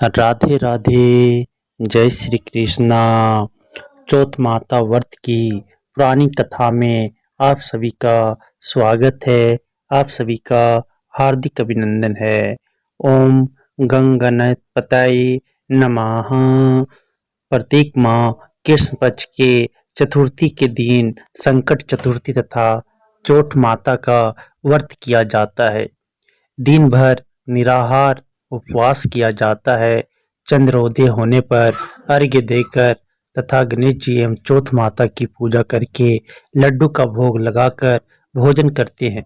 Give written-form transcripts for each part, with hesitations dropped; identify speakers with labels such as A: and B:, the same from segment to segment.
A: राधे राधे। जय श्री कृष्णा। चौथ माता व्रत की पुरानी कथा में आप सभी का स्वागत है। आप सभी का हार्दिक अभिनंदन है। ओम गंगणपतये नमः। प्रत्येक माह कृष्ण पक्ष के चतुर्थी के दिन संकट चतुर्थी तथा चौथ माता का व्रत किया जाता है। दिन भर निराहार उपवास किया जाता है। चंद्रोदय होने पर अर्घ्य देकर तथा गणेश जी एवं चौथ माता की पूजा करके लड्डू का भोग लगाकर भोजन करते हैं।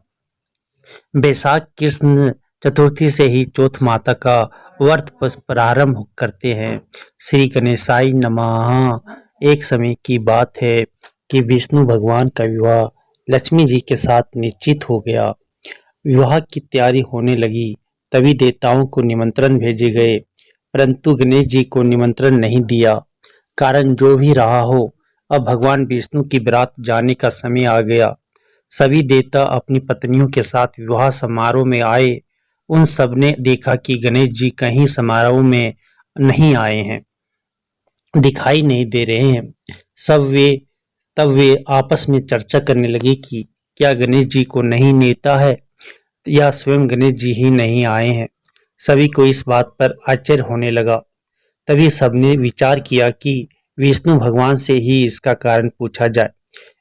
A: बैसाख कृष्ण चतुर्थी से ही चौथ माता का व्रत प्रारंभ करते हैं। श्री गणेशाय नमः। एक समय की बात है कि विष्णु भगवान का विवाह लक्ष्मी जी के साथ निश्चित हो गया। विवाह की तैयारी होने लगी तभी देवताओं को निमंत्रण भेजे गए, परंतु गणेश जी को निमंत्रण नहीं दिया। कारण जो भी रहा हो, अब भगवान विष्णु की बारात जाने का समय आ गया। सभी देवता अपनी पत्नियों के साथ विवाह समारोह में आए। उन सब ने देखा कि गणेश जी कहीं समारोह में नहीं आए हैं, दिखाई नहीं दे रहे हैं। तब वे आपस में चर्चा करने लगे कि क्या गणेश जी को नहीं नेता है या स्वयं गणेश जी ही नहीं आए हैं। सभी को इस बात पर आश्चर्य होने लगा। तभी सबने विचार किया कि विष्णु भगवान से ही इसका कारण पूछा जाए।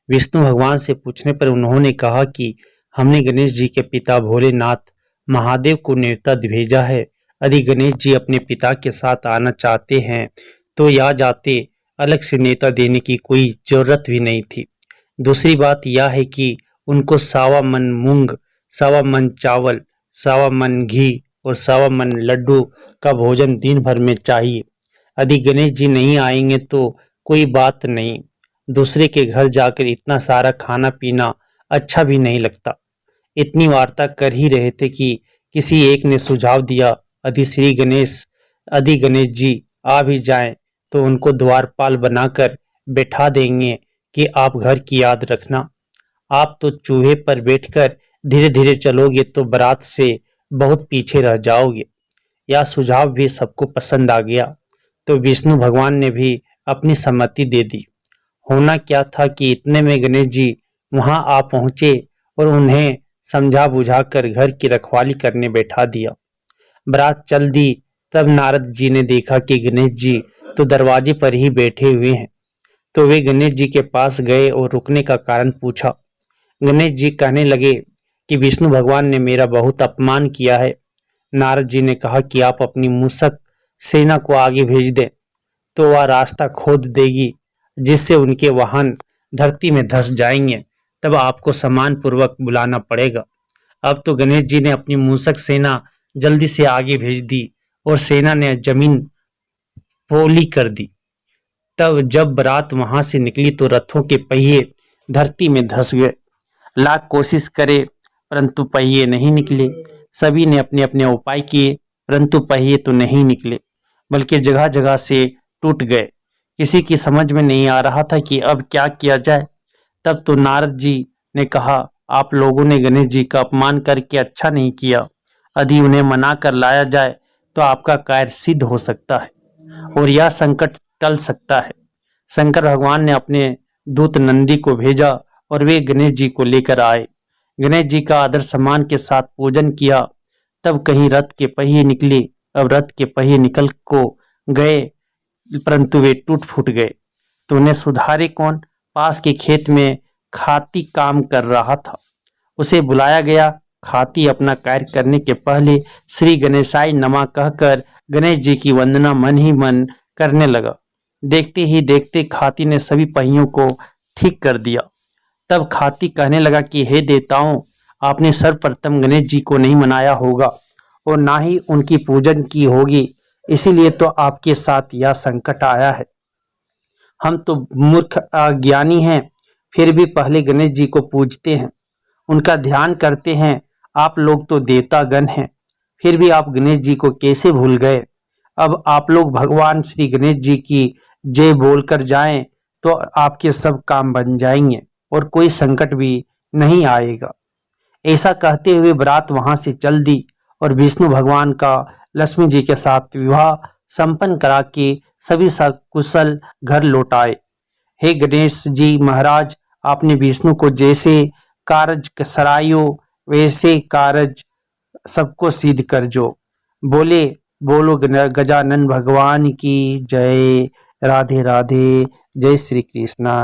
A: विष्णु भगवान से पूछने पर उन्होंने कहा कि हमने गणेश जी के पिता भोलेनाथ महादेव को न्योता भेजा है। यदि गणेश जी अपने पिता के साथ आना चाहते हैं तो या जाते, अलग से नेता देने की कोई जरूरत भी नहीं थी। दूसरी बात यह है कि उनको सावा मन मूंग, सावा मन चावल, सावा मन घी और सावा मन लड्डू का भोजन दिन भर में चाहिए। यदि गणेश जी नहीं आएंगे तो कोई बात नहीं, दूसरे के घर जाकर इतना सारा खाना पीना अच्छा भी नहीं लगता। इतनी वार्ता कर ही रहे थे कि किसी एक ने सुझाव दिया, यदि गणेश जी आ भी जाएं तो उनको द्वारपाल बनाकर बैठा देंगे कि आप घर की याद रखना। आप तो चूहे पर बैठकर धीरे धीरे चलोगे तो बारात से बहुत पीछे रह जाओगे। यह सुझाव भी सबको पसंद आ गया, तो विष्णु भगवान ने भी अपनी सम्मति दे दी। होना क्या था कि इतने में गणेश जी वहां आ पहुंचे और उन्हें समझा बुझाकर घर की रखवाली करने बैठा दिया। बारात चल दी। तब नारद जी ने देखा कि गणेश जी तो दरवाजे पर ही बैठे हुए हैं, तो वे गणेश जी के पास गए और रुकने का कारण पूछा। गणेश जी कहने लगे कि विष्णु भगवान ने मेरा बहुत अपमान किया है। नारद जी ने कहा कि आप अपनी मूषक सेना को आगे भेज दें तो वह रास्ता खोद देगी, जिससे उनके वाहन धरती में धंस जाएंगे। तब आपको सम्मान पूर्वक बुलाना पड़ेगा। अब तो गणेश जी ने अपनी मूषक सेना जल्दी से आगे भेज दी और सेना ने जमीन पोली कर दी। तब जब बारात वहां से निकली तो रथों के पहिए धरती में धंस गए। लाख कोशिश करे परंतु पहिए नहीं निकले। सभी ने अपने अपने उपाय किए परंतु पहिए तो नहीं निकले, बल्कि जगह जगह से टूट गए। किसी की समझ में नहीं आ रहा था कि अब क्या किया जाए। तब तो नारद जी ने कहा, आप लोगों ने गणेश जी का अपमान करके अच्छा नहीं किया। यदि उन्हें मना कर लाया जाए तो आपका कार्य सिद्ध हो सकता है और यह संकट टल सकता है। शंकर भगवान ने अपने दूत नंदी को भेजा और वे गणेश जी को लेकर आए। गणेश जी का आदर सम्मान के साथ पूजन किया। तब कहीं रथ के पहिए निकले। अब रथ के पहिए निकल को गए परंतु वे टूट फूट गए, तो उन्हें सुधारे कौन। पास के खेत में खाती काम कर रहा था, उसे बुलाया गया। खाती अपना कार्य करने के पहले श्री गणेशाय नमः कहकर गणेश जी की वंदना मन ही मन करने लगा। देखते ही देखते खाती ने सभी पहियों को ठीक कर दिया। तब खाती कहने लगा कि हे देवताओं, आपने सर्वप्रथम गणेश जी को नहीं मनाया होगा और ना ही उनकी पूजन की होगी, इसीलिए तो आपके साथ यह संकट आया है। हम तो मूर्ख अज्ञानी हैं, फिर भी पहले गणेश जी को पूजते हैं, उनका ध्यान करते हैं। आप लोग तो देवतागण हैं, फिर भी आप गणेश जी को कैसे भूल गए। अब आप लोग भगवान श्री गणेश जी की जय बोलकर जाएं तो आपके सब काम बन जाएंगे और कोई संकट भी नहीं आएगा। ऐसा कहते हुए बारात वहां से चल दी और विष्णु भगवान का लक्ष्मी जी के साथ विवाह संपन्न करा के सभी सकुशल घर लौटाए। हे गणेश जी महाराज, आपने विष्णु को जैसे कारज सरायो वैसे कारज सबको सिद्ध कर जो। बोले बोलो गजानन भगवान की जय। राधे राधे। जय श्री कृष्णा।